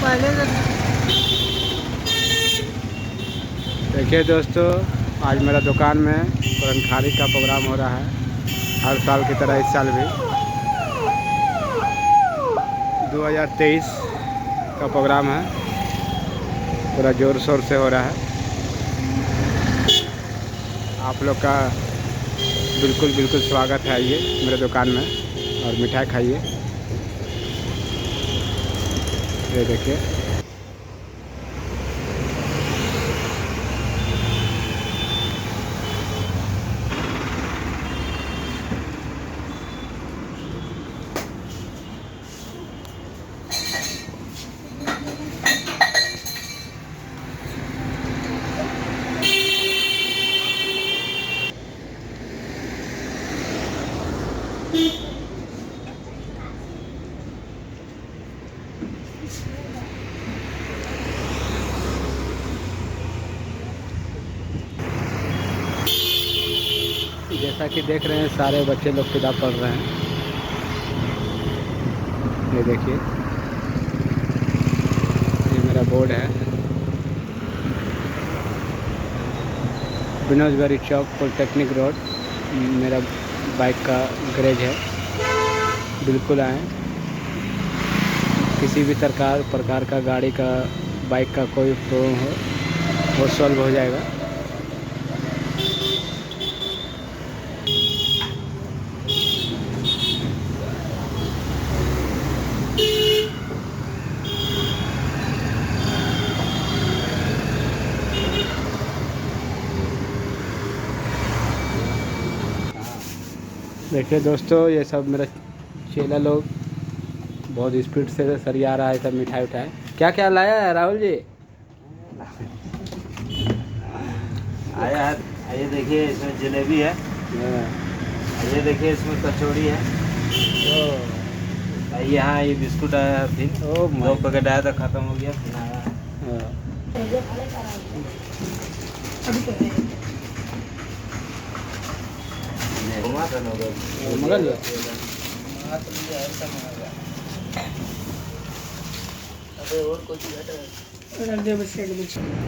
पहले देखिए दोस्तों, आज मेरा दुकान में कुरान का प्रोग्राम हो रहा है। हर साल की तरह इस साल भी 2023 का प्रोग्राम है। पूरा ज़ोर शोर से हो रहा है। आप लोग का बिल्कुल स्वागत है। आइए मेरे दुकान में और मिठाई खाइए। ये देखिए, जैसा कि देख रहे हैं सारे बच्चे लोग किताब पढ़ रहे हैं। ये देखिए, ये मेरा बोर्ड है। बिनोजगढ़ी चौक, पॉलिटेक्निक रोड, मेरा बाइक का गैरेज है। बिल्कुल आएँ। किसी भी प्रकार का गाड़ी का, बाइक का कोई प्रॉब्लम हो वो सॉल्व हो जाएगा। देखिए दोस्तों, ये सब मेरा चेला लोग बहुत स्पीड से सरिया रहा है। सब मिठाई उठाई क्या क्या लाया है राहुल जी? आया है। ये देखिए, इसमें जलेबी है। ये देखिए, इसमें कचौड़ी है। यहाँ ये बिस्कुट आया है। फिर 2 पैकेट आया था, खत्म हो गया, फिर आया है। मंगा लिया।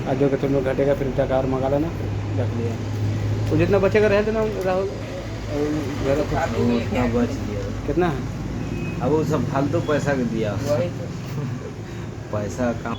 आज जो कि तुम लोग घटेगा फिर टकार मंगा लेना, रख लिया। वो जितना बचेगा रह देना राहुल। उतना बच गया। कितना है? अब वो सब फालतू पैसा दिया, पैसा कम।